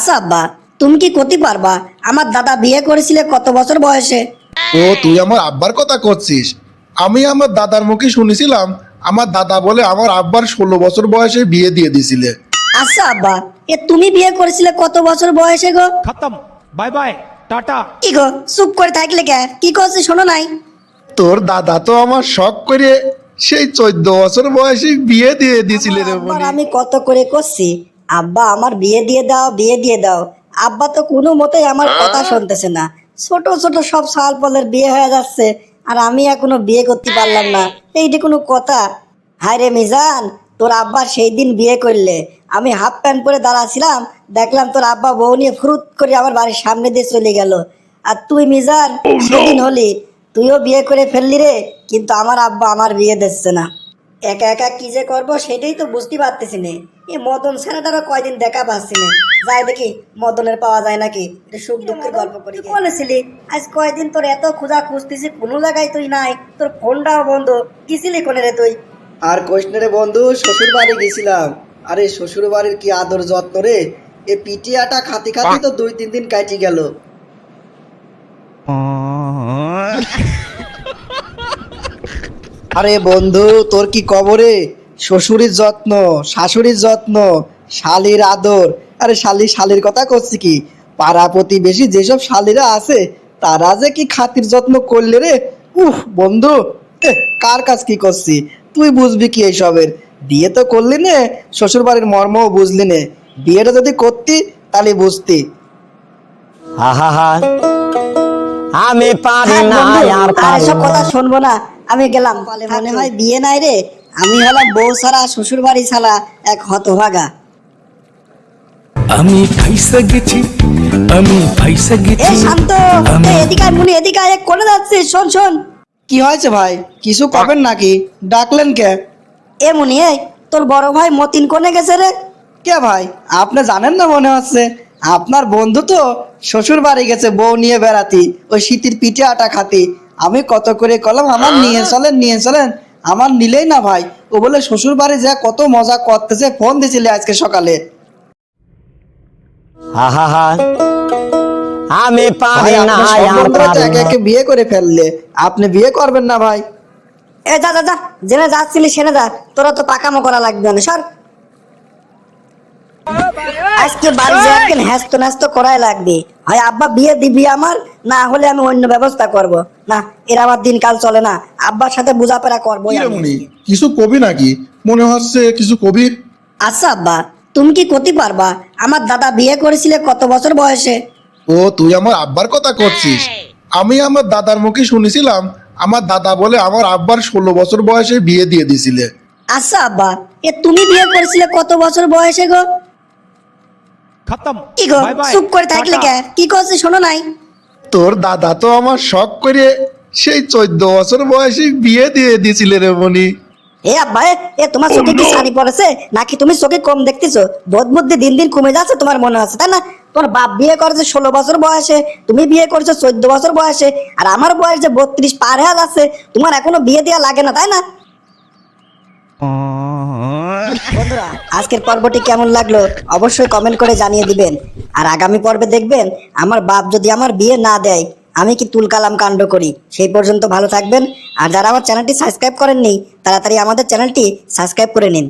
আচ্ছা আব্বা, তুমি কি করতে পারবা? আমার দাদা বিয়ে করেছিল কত বছর বয়সে? ও তুই আমার আব্বার কথা করছিস? আমি আমার দাদার মুখে শুনেছিলাম আমার দাদা বলে আমার আব্বার 16 বছর বয়সে বিয়ে দিয়ে দিছিলে। আচ্ছা আব্বা, তুমি বিয়ে করেছিলে কত বছর বয়সে গো? खत्म। बाय बाय टाटा। কি গো চুপ করে থাকলে কে? কি করছে শোনো নাই? তোর দাদা তো আমার শখ করে সেই 14 বছর বয়সে বিয়ে দিয়ে দিছিলে রে আব্বার মনি। আমি কত করে করছি, আব্বা আমার বিয়ে দিয়ে দাও, বিয়ে দিয়ে দাও। আব্বা তো কোনো মতেই আমার কথা শুনতেছে না। ছোট ছোট সব সাল পলের বিয়ে হয়ে যাচ্ছে, আর আমি এখনো বিয়ে করতে পারলাম না। এইটা কোনো কথা? হায় রে মিজান, তোর আব্বা সেই দিন বিয়ে করলে আমি হাফ প্যান্ট পরে দাঁড়াছিলাম, দেখলাম তোর আব্বা বউ নিয়ে ফুরুত করে আমার বাড়ির সামনে দিয়ে চলে গেল। আর তুই মিজান সেদিন হলি, তুইও বিয়ে করে ফেললি রে, কিন্তু আমার আব্বা আমার বিয়ে দিচ্ছে না। একা একা কি যে করবো সেটাই তো বুঝতে পারতেছি না। এই মদন ছেলেটারও কয়দিন দেখা পাচ্ছি না। যাই দেখি মদনের পাওয়া যায় নাকি, একটু সুখ দুঃখের গল্প করি। বলেছিলি আজ কয়দিন তোর এত খোঁজা খুঁজতেছি, কোনো জায়গায় তুই নাই, তোর ফোনটাও বন্ধ। গেছিলি কোনে রে তুই? আর কোশনে বন্ধু, শ্বশুর বাড়ি গেছিলাম। আরে শ্বশুর বাড়ির কি আদর যত্ন রে, এ পিটিয়াটা খাতি খাতি তো 2-3 দিন কাটি গেল। আরে বন্ধু, তোর কি কবরে শ্বশুরের যত্ন, শাশুড়ির যত্ন, শালির আদর। আরে শালির কথা করছি কি, পাড়া প্রতিবেশী যেসব শালিরা আছে তারা যে কি খাতির যত্ন করলে রে। বন্ধু, কার কাজ কি করছি, তুই বুঝবি কি এইসবের? বিয়ে তো করলি নে, শ্বশুর বাড়ির মর্মও বুঝলি নে। বিয়েটা যদি করতি তাহলে বুঝতি। আমি পারি থাক না বন্ধু, আর আর এসব কথা শুনবো না, আমি গেলাম। মনে হয় বিয়ে নাই রে, আমি হলাম বউ ছাড়া শ্বশুর বাড়ি ছাড়া এক হতভাগা। আমি ফাইসা গেছি, আমি ফাইসা এ গেছি। শান্ত, এদিকে আয় মুনি, এদিকে আয়, কোনে যাচ্ছিস? শোন শোন। কি হয়েছে ভাই, কিছু কবেন নাকি? ডাকলেন কে? এ মুনি, এই তোর বড় ভাই মতিন কোনে গেছে রে? কে ভাই, আপনি জানেন না মনে হচ্ছে? আপনার বন্ধু তো শ্বশুর বাড়ি গেছে বউ নিয়ে বেড়াতি, ওই শীতের পিঠে আটা খাতি। আমি কত করে কলাম আমার নিয়ে চলেন নিয়ে চলেন, আমার নিলেই না ভাই। ও বলে শ্বশুর বাড়ি যা কত মজা করতেছে, ফোন দিছিলে আজকে সকালে। আমি পারি ভাই না আপনি সব আর বন্ধুরা তো পারি একে না। একে বিয়ে করে ফেললে, আপনি বিয়ে করবেন না ভাই? এ যা যা যা, জেনে যাচ্ছিলি সেনে যা, তোরা তো পাকামো করা লাগবে না, সর। আজকে বাড়ি যে একদিন হ্যাস্ত ন্যাস্ত করাই লাগবে। হয় আব্বা বিয়ে দিবি আমার, না হলে আমি অন্য ব্যবস্থা করব। না, এর আমার দিনকাল চলে না, আব্বার সাথে বোঝাপড়া করবো। কি রে মনি, কিছু কবি নাকি? মনে হচ্ছে কিছু কবি। আচ্ছা আব্বা, তুমি কি করতে পারবা? আমার দাদা বিয়ে করেছিল কত বছর বয়সে? ও তুই আমার আব্বার কথা করছিস? আমি আমার দাদার মুখে শুনেছিলাম আমার দাদা বলে আমার আব্বার 16 বছর বয়সে বিয়ে দিয়ে দিছিলে। আচ্ছা আব্বা, তুমি বিয়ে করেছিলে কত বছর বয়সে গো? खत्म। কি গো बाय बाय চুপ করে থাকলে কে? কি করছে শোনো নাই? তোর দাদা তো আমার শখ করে সেই 14 বছর বয়সে বিয়ে দিয়ে দিছিলে রে মনি। এ আব্বা, এ তোমার চোখে কি ছানি পড়েছে নাকি? তুমি চোখে কম দেখতেছো? বোধ বুদ্ধি দিন দিন কমে যাচ্ছে তোমার মনে হচ্ছে, তাই না? তোমার বাপ বিয়ে করেছে 16 বছর বয়সে, তুমি বিয়ে করেছো 14 বছর বয়সে, আর আমার বয়স যে 32 পার হয়ে যাচ্ছে, তোমার এখনো বিয়ে দেওয়া লাগে না, তাই না? বন্ধুরা, আজকের পর্বটি কেমন লাগলো অবশ্যই কমেন্ট করে জানিয়ে দিবেন। আর আগামী পর্বে দেখবেন আমার বাপ যদি আমার বিয়ে না দেয় আমি কি তুলকালাম কাণ্ড করি। সেই পর্যন্ত ভালো থাকবেন। আর যারা আমার চ্যানেলটি সাবস্ক্রাইব করেননি তাড়াতাড়ি আমাদের চ্যানেলটি সাবস্ক্রাইব করে নিন।